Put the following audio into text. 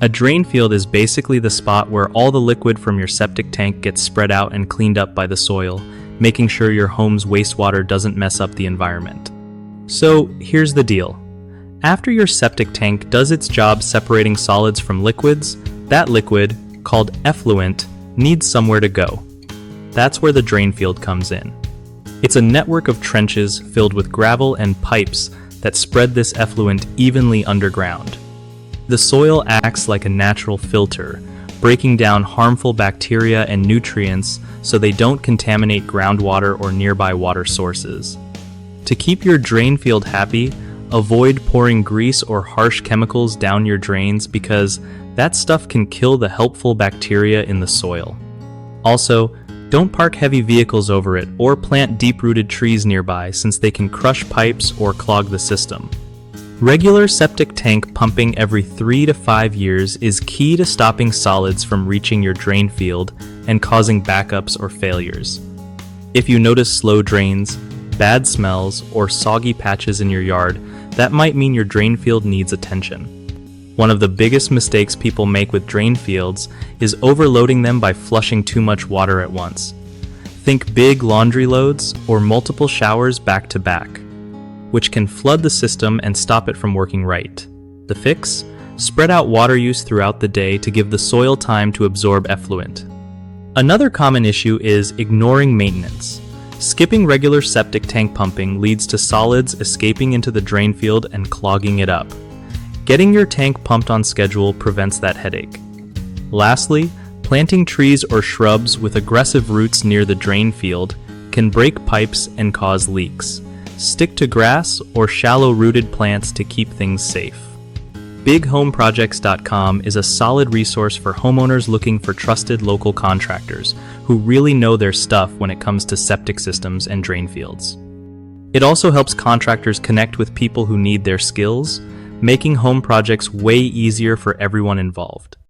A drain field is basically the spot where all the liquid from your septic tank gets spread out and cleaned up by the soil, making sure your home's wastewater doesn't mess up the environment. So here's the deal. After your septic tank does its job separating solids from liquids, that liquid, called effluent, needs somewhere to go. That's where the drain field comes in. It's a network of trenches filled with gravel and pipes that spread this effluent evenly underground. The soil acts like a natural filter, breaking down harmful bacteria and nutrients so they don't contaminate groundwater or nearby water sources. To keep your drain field happy, avoid pouring grease or harsh chemicals down your drains because that stuff can kill the helpful bacteria in the soil. Also, don't park heavy vehicles over it or plant deep-rooted trees nearby since they can crush pipes or clog the system. Regular septic tank pumping every 3 to 5 years is key to stopping solids from reaching your drain field and causing backups or failures. If you notice slow drains, bad smells, or soggy patches in your yard, that might mean your drain field needs attention. One of the biggest mistakes people make with drain fields is overloading them by flushing too much water at once. Think big laundry loads or multiple showers back to back, which can flood the system and stop it from working right. The fix? Spread out water use throughout the day to give the soil time to absorb effluent. Another common issue is ignoring maintenance. Skipping regular septic tank pumping leads to solids escaping into the drain field and clogging it up. Getting your tank pumped on schedule prevents that headache. Lastly, planting trees or shrubs with aggressive roots near the drain field can break pipes and cause leaks. Stick to grass or shallow-rooted plants to keep things safe. BigHomeProjects.com is a solid resource for homeowners looking for trusted local contractors who really know their stuff when it comes to septic systems and drain fields. It also helps contractors connect with people who need their skills, making home projects way easier for everyone involved.